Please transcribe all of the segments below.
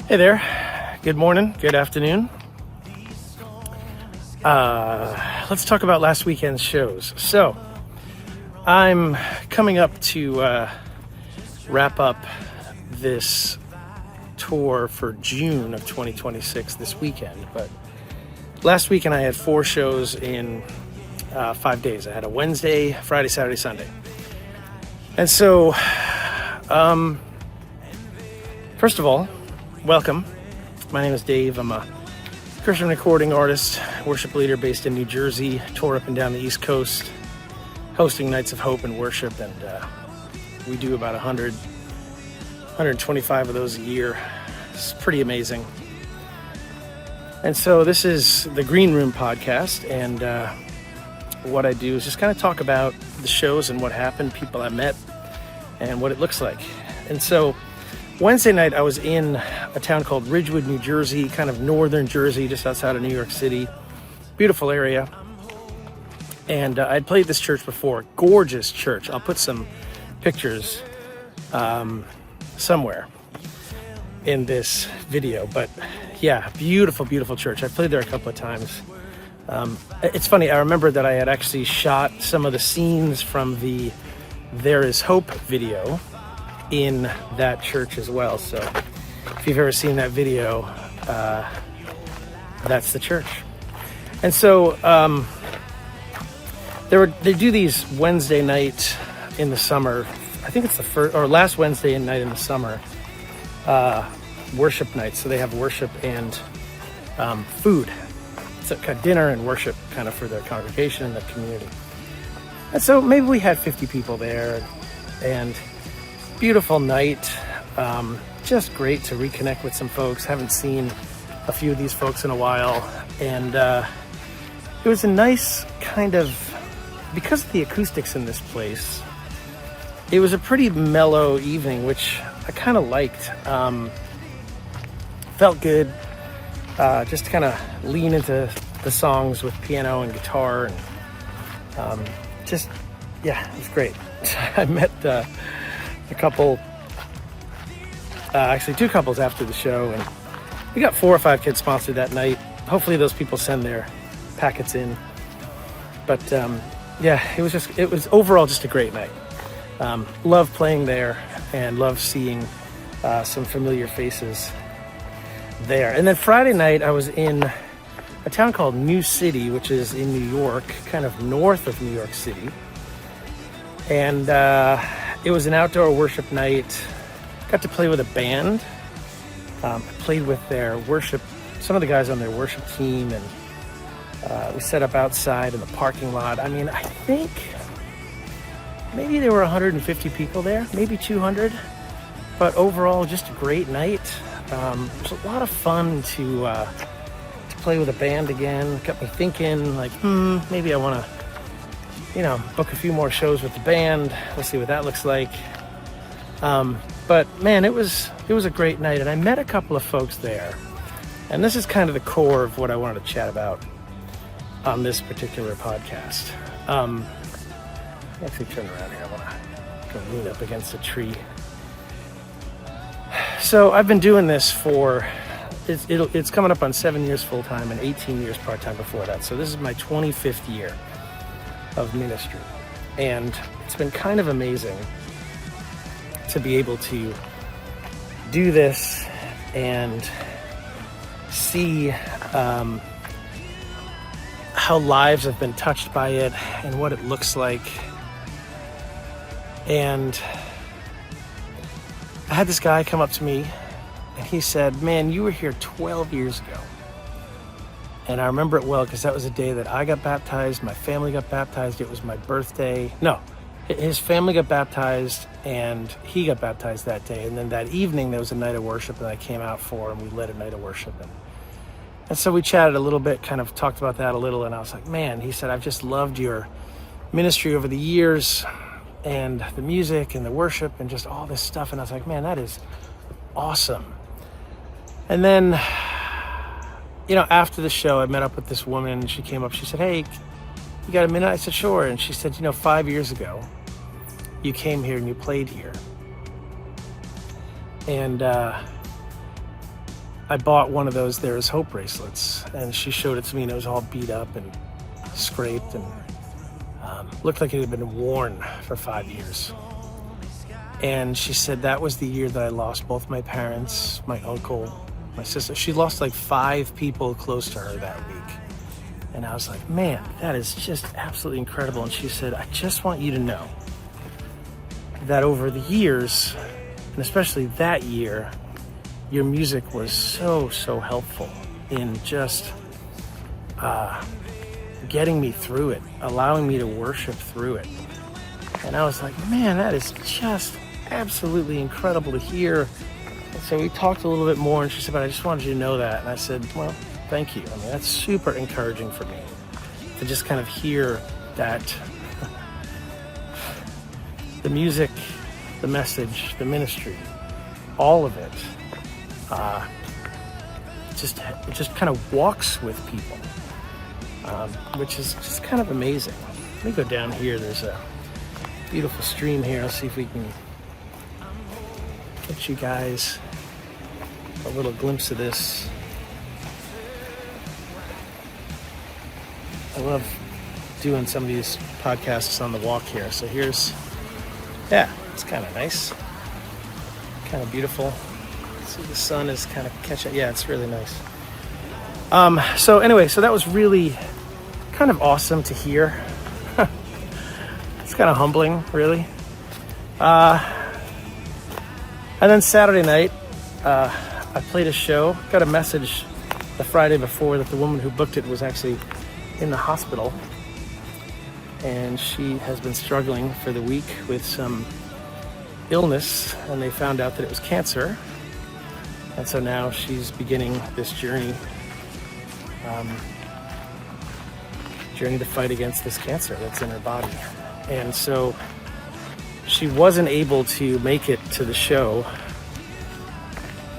Hey there, good morning, good afternoon. Let's talk about last weekend's shows. So, I'm coming up to wrap up this tour for June of 2026 this weekend, but last weekend I had 4 shows in 5 days. I had a Wednesday, Friday, Saturday, Sunday. And so, first of all, welcome. My name is Dave. I'm a Christian recording artist, worship leader based in New Jersey, tour up and down the East Coast, hosting nights of hope and worship, and we do about 125 of those a year. It's pretty amazing. And so this is the Green Room podcast, and what I do is just kind of talk about the shows and what happened, people I met, and what it looks like. And so Wednesday night, I was in a town called Ridgewood, New Jersey, kind of northern Jersey, just outside of New York City. Beautiful area. And I'd played this church before. Gorgeous church. I'll put some pictures somewhere in this video. But yeah, beautiful, beautiful church. I played there a couple of times. It's funny, I remember that I had actually shot some of the scenes from the There Is Hope video in that church as well. So if you've ever seen that video, that's the church. And so they do these Wednesday night in the summer. I think it's the first or last Wednesday night in the summer, worship nights. So they have worship and food. It's a dinner and worship kind of for their congregation and the community. And so maybe we had 50 people there, and beautiful night. Just great to reconnect with some folks. Haven't seen a few of these folks in a while. And it was a nice kind of, because of the acoustics in this place, it was a pretty mellow evening, which I kind of liked. Felt good. Just to kind of lean into the songs with piano and guitar. And it was great. I met a couple, actually 2 couples after the show, and we got 4 or 5 kids sponsored that night. Hopefully those people send their packets in. But it was overall just a great night. Love playing there and love seeing some familiar faces there. And then Friday night I was in a town called New City, which is in New York, kind of north of New York City. And it was an outdoor worship night. Got to play with a band. I played with their worship, some of the guys on their worship team, and we set up outside in the parking lot. I mean, I think maybe there were 150 people there, maybe 200. But overall, just a great night. It was a lot of fun to play with a band again. Got me thinking, like, maybe I want to, book a few more shows with the band. We'll see what that looks like. But man, it was a great night, and I met a couple of folks there. And this is kind of the core of what I wanted to chat about on this particular podcast. Actually turn around here. I want to lean up against a tree. So I've been doing this for, it's coming up on 7 years full-time and 18 years part-time before that. So this is my 25th year of ministry. And it's been kind of amazing to be able to do this and see how lives have been touched by it and what it looks like. And I had this guy come up to me and he said, "Man, you were here 12 years ago." And I remember it well because that was the day that I got baptized, my family got baptized, it was my birthday. No, his family got baptized and he got baptized that day. And then that evening there was a night of worship that I came out for, and we led a night of worship. And so we chatted a little bit, kind of talked about that a little, and I was like, man, he said, I've just loved your ministry over the years, and the music and the worship and just all this stuff. And I was like, man, that is awesome. And then, after the show, I met up with this woman. She came up, she said, "Hey, you got a minute?" I said, "Sure." And she said, 5 years ago, you came here and you played here. And I bought one of those There Is Hope bracelets, and she showed it to me, and it was all beat up and scraped and looked like it had been worn for 5 years. And she said that was the year that I lost both my parents, my uncle, my sister. She lost like 5 people close to her that week. And I was like, man, that is just absolutely incredible. And she said, I just want you to know that over the years, and especially that year, your music was so helpful in just getting me through it, allowing me to worship through it. And I was like, man, that is just absolutely incredible to hear. And so we talked a little bit more, and she said, but I just wanted you to know that. And I said, well, thank you. I mean, that's super encouraging for me to just kind of hear that the music, the message, the ministry, all of it, it just kind of walks with people, which is just kind of amazing. Let me go down here. There's a beautiful stream here. I'll see if we can get you guys a little glimpse of this. I love doing some of these podcasts on the walk here. So here's, yeah, it's kind of nice, kind of beautiful. See, the sun is kind of catching. Yeah, it's really nice. So anyway, so that was really kind of awesome to hear. It's kind of humbling, really. And then Saturday night, I played a show. Got a message the Friday before that the woman who booked it was actually in the hospital, and she has been struggling for the week with some illness, and they found out that it was cancer. And so now she's beginning this journey to fight against this cancer that's in her body. And so she wasn't able to make it to the show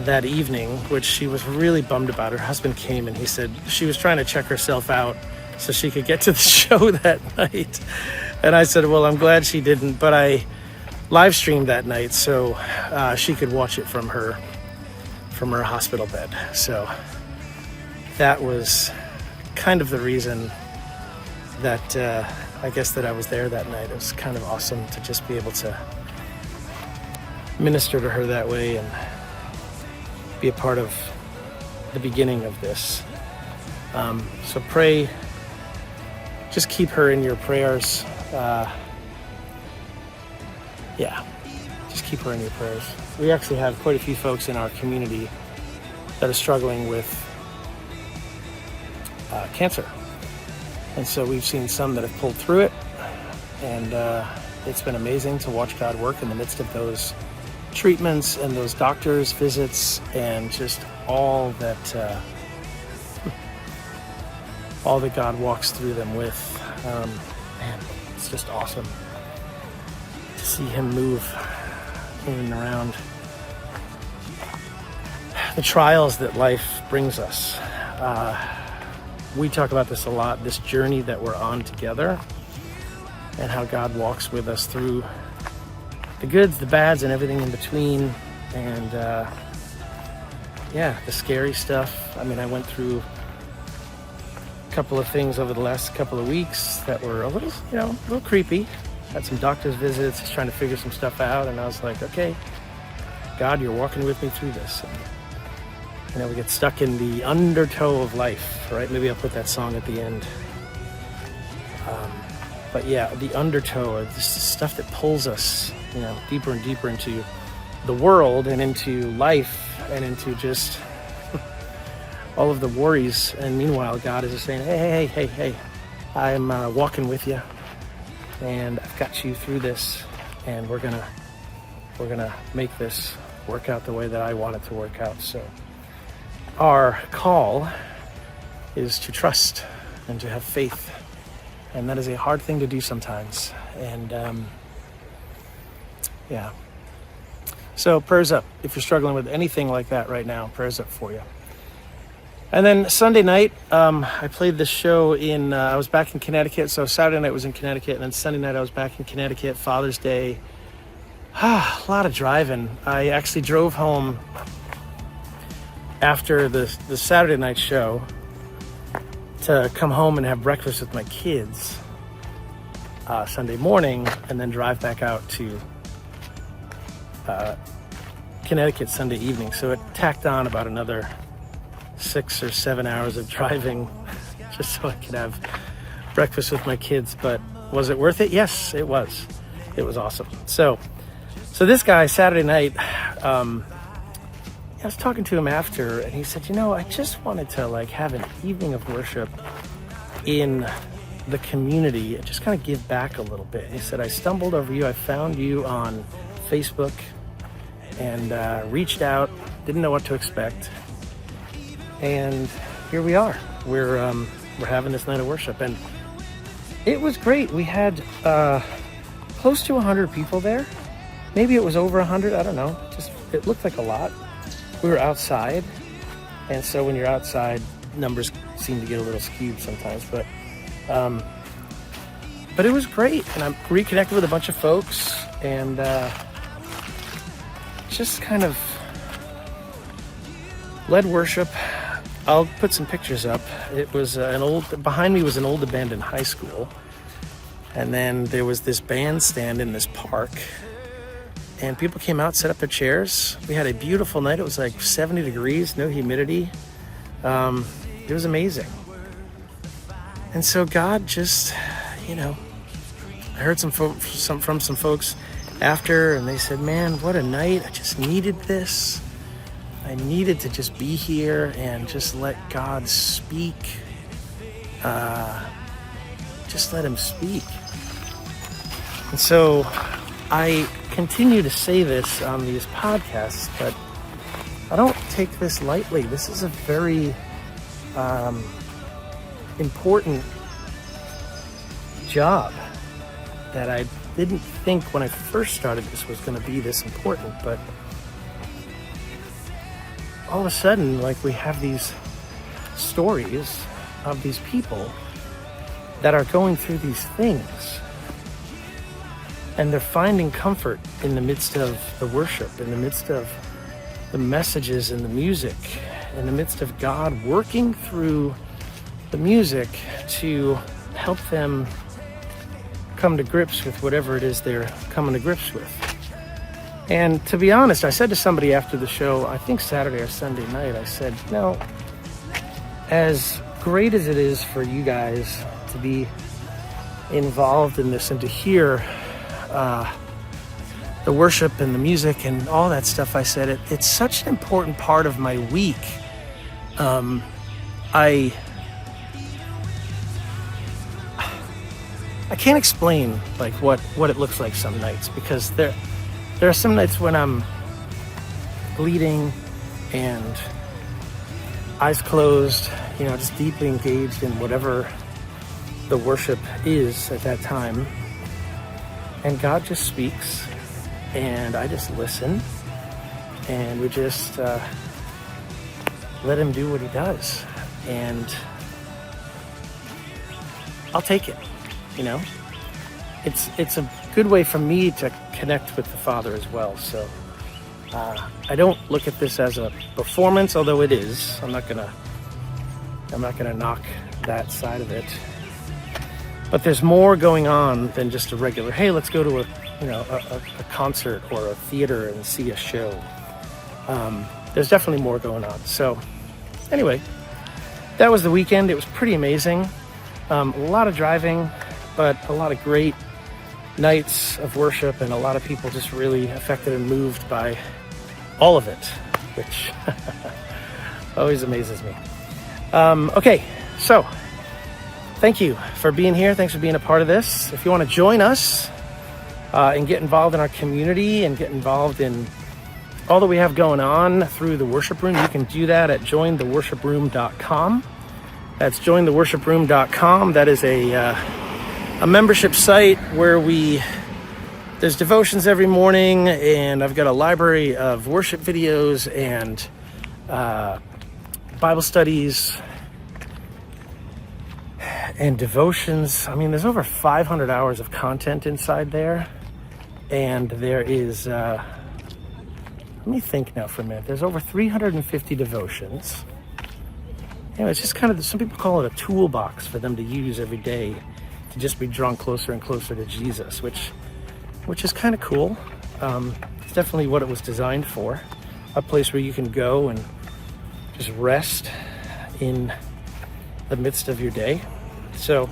that evening, which she was really bummed about. Her husband came and he said she was trying to check herself out so she could get to the show that night. And I said, well, I'm glad she didn't, but I live streamed that night so she could watch it from her hospital bed. So that was kind of the reason that I guess that I was there that night. It was kind of awesome to just be able to minister to her that way and be a part of the beginning of this. So pray, just keep her in your prayers. Just keep her in your prayers. We actually have quite a few folks in our community that are struggling with cancer. And so we've seen some that have pulled through it, and it's been amazing to watch God work in the midst of those treatments and those doctors' visits, and just all that God walks through them with. Man, it's just awesome to see him move in and around the trials that life brings us. We talk about this a lot, this journey that we're on together, and how God walks with us through the goods, the bads, and everything in between. And the scary stuff. I mean, I went through a couple of things over the last couple of weeks that were a little creepy. Had some doctor's visits, just trying to figure some stuff out, and I was like, okay, God, you're walking with me through this. And, we get stuck in the undertow of life, right? Maybe I'll put that song at the end. But yeah, the undertow, this stuff that pulls us, deeper and deeper into the world and into life and into just all of the worries. And meanwhile, God is just saying, hey, I'm walking with you, and I've got you through this, and we're gonna make this work out the way that I want it to work out. So our call is to trust and to have faith. And that is a hard thing to do sometimes. And so prayers up. If you're struggling with anything like that right now, prayers up for you. And then Sunday night, I played this show I was back in Connecticut. So Saturday night was in Connecticut, and then Sunday night I was back in Connecticut, Father's Day. A lot of driving. I actually drove home after the Saturday night show to come home and have breakfast with my kids Sunday morning, and then drive back out to Connecticut Sunday evening. So it tacked on about another 6 or 7 hours of driving just so I could have breakfast with my kids. But was it worth it? Yes, it was. It was awesome. So this guy, Saturday night, I was talking to him after, and he said, I just wanted to have an evening of worship in the community and just kind of give back a little bit. And he said, I stumbled over you. I found you on Facebook and reached out, didn't know what to expect. And here we are. We're having this night of worship, and it was great. We had close to 100 people there. Maybe it was over 100, I don't know. It looked like a lot. We were outside, and so when you're outside, numbers seem to get a little skewed sometimes, but it was great, and I reconnected with a bunch of folks, and just kind of led worship. I'll put some pictures up. It was behind me was an old abandoned high school, and then there was this bandstand in this park, and people came out, set up their chairs. We had a beautiful night. It was 70 degrees, no humidity. It was amazing. And so God just, I heard from some folks after, and they said, man, what a night. I just needed this. I needed to just be here and just let God speak. Just let him speak. And so I continue to say this on these podcasts, but I don't take this lightly. This is a very important job that I didn't think when I first started this was going to be this important, but all of a sudden, we have these stories of these people that are going through these things, and they're finding comfort in the midst of the worship, in the midst of the messages and the music, in the midst of God working through the music to help them come to grips with whatever it is they're coming to grips with. And to be honest, I said to somebody after the show, I think Saturday or Sunday night, I said, as great as it is for you guys to be involved in this and to hear the worship and the music and all that stuff, I said, it's such an important part of my week. I can't explain what it looks like some nights, because there are some nights when I'm bleeding and eyes closed, just deeply engaged in whatever the worship is at that time. And God just speaks, and I just listen, and we just let him do what he does. And I'll take it, It's a good way for me to connect with the Father as well. So I don't look at this as a performance, although it is. I'm not gonna knock that side of it. But there's more going on than just a regular, hey, let's go to a concert or a theater and see a show. There's definitely more going on. So anyway, that was the weekend. It was pretty amazing. A lot of driving, but a lot of great nights of worship, and a lot of people just really affected and moved by all of it, which always amazes me. Okay, so thank you for being here. Thanks for being a part of this. If you want to join us and get involved in our community and get involved in all that we have going on through the worship room, you can do that at jointheworshiproom.com. That's jointheworshiproom.com. That is a membership site where there's devotions every morning, and I've got a library of worship videos and Bible studies and devotions. I mean, there's over 500 hours of content inside there, and there is let me think now for a minute. There's over 350 devotions. It's just kind of, some people call it a toolbox for them to use every day to just be drawn closer and closer to Jesus, which is kind of cool. It's definitely what it was designed for. A place where you can go and just rest in the midst of your day. So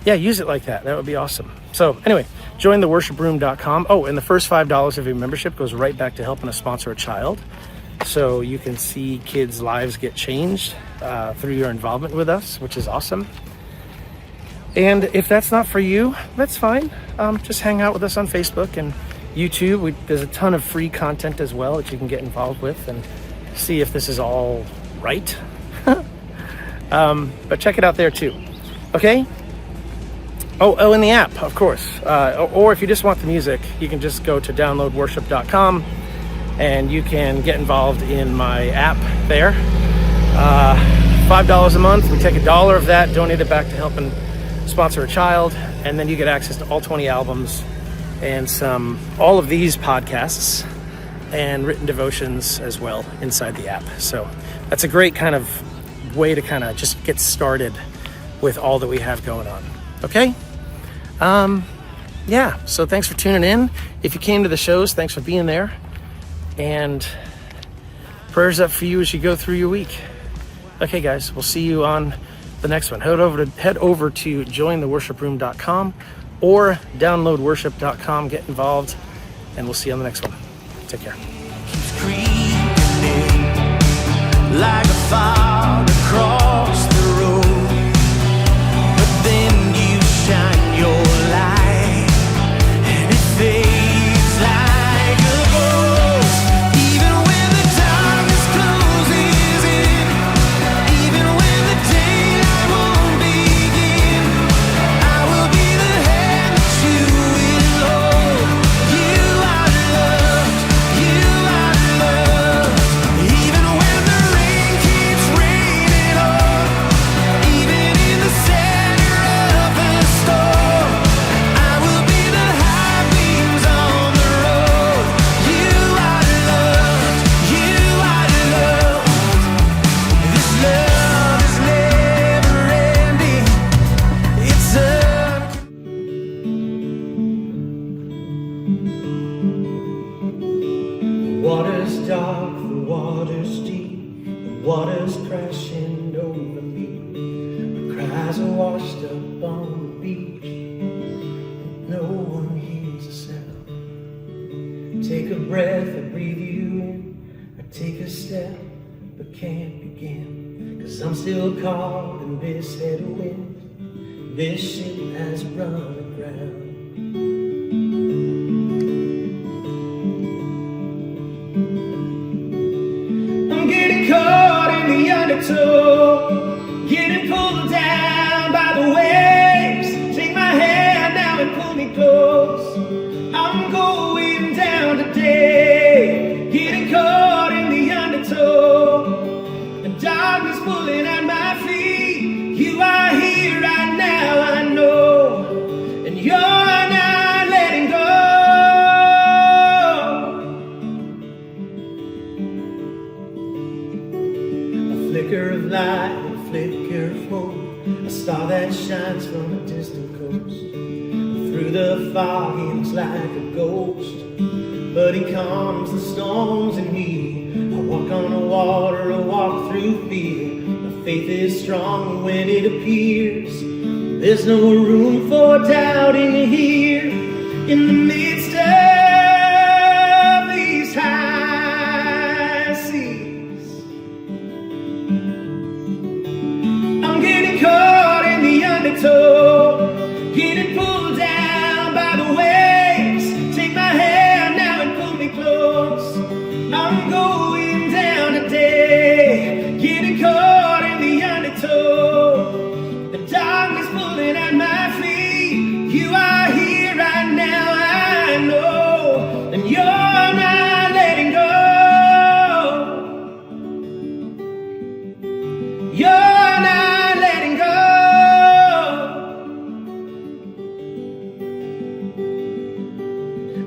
yeah, use it like that. That would be awesome. So anyway, join theworshiproom.com. Oh, and the first $5 of your membership goes right back to helping us sponsor a child. So you can see kids' lives get changed through your involvement with us, which is awesome. And if that's not for you, that's fine. Just hang out with us on Facebook and YouTube. There's a ton of free content as well that you can get involved with and see if this is all right. But check it out there too. Okay? Oh, and the app, of course. Or if you just want the music, you can just go to downloadworship.com and you can get involved in my app there. $5 a month. We take $1 of that, donate it back to helping sponsor a child, and then you get access to all 20 albums and all of these podcasts and written devotions as well inside the app. So that's a great kind of way to kind of just get started with all that we have going on. Okay? Yeah, so thanks for tuning in. If you came to the shows, thanks for being there. And prayers up for you as you go through your week. Okay, guys, we'll see you on the next one. Head over to jointheworshiproom.com or downloadworship.com. Get involved, and we'll see you on the next one. Take care. Keeps creeping in like a fog across the road, but then you shine your light and it fades like a ghost. Even when the darkness closes in, even when the daylight won't begin, I will be the hand that you will hold. You are loved, you are loved. Even when the rain keeps raining on, even in the center of the storm, I will be the high beams on the road. You are loved, you are loved. This love is never ending. It's The water's dark, the water's deep, the water's crashing over me. My cries are washed up on the beach, and no one hears a sound. Take a breath, I breathe you in. I take a step, but can't begin. 'Cause I'm still caught in this headwind. This ship has run aground. I'm getting caught in the undertow, getting pulled down by the waves. Take my hand now and pull me close. I'm going down today, getting caught in the undertow. The darkness pulling at my feet. You are here right now, I know, and you're not letting go. Flicker of light, a flicker of hope, a star that shines from a distant coast. Through the fog he looks like a ghost, but he calms the storms in me. I walk on the water, I walk through fear. My faith is strong when it appears. There's no room for doubt in here. In the midst of these high seas, I'm getting caught in the undertow, getting pulled down by the waves. Take my hand now and pull me close. I'm going down today, getting caught in the undertow. The darkness pulling at my feet. You are here right now, I know, and you're not letting go. You're not letting go.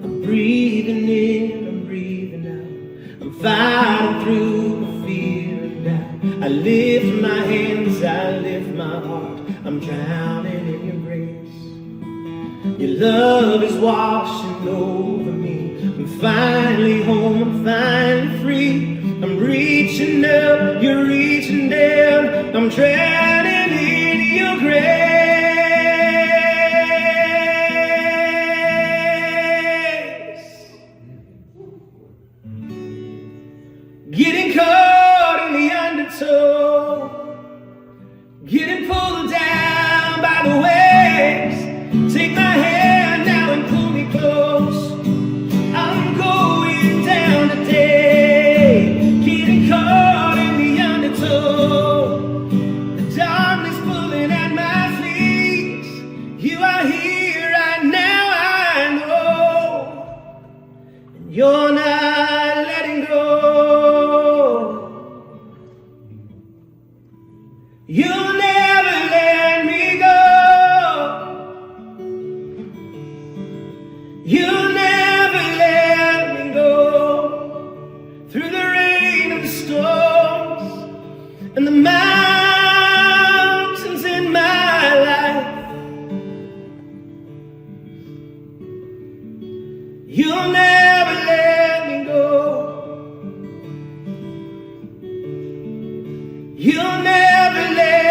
I'm breathing in, I'm breathing out. fighting through the fear and doubt. I lift my hands, I lift my heart. I'm drowning in your grace. Your love is washing over me. I'm finally home, I'm finally free. I'm reaching up, you're reaching down. I'm drowning in your grace. Getting caught in the undertow, getting pulled down by the waves. Take my hand now and pull me close. I'm going down today, getting caught in the undertow. The darkness pulling at my sleeves. You are here right now, I know, and you're not letting go. You'll never let me go. You'll never let me go. Through the rain and the storms and the mountains in my life, you'll never let me go. You'll never let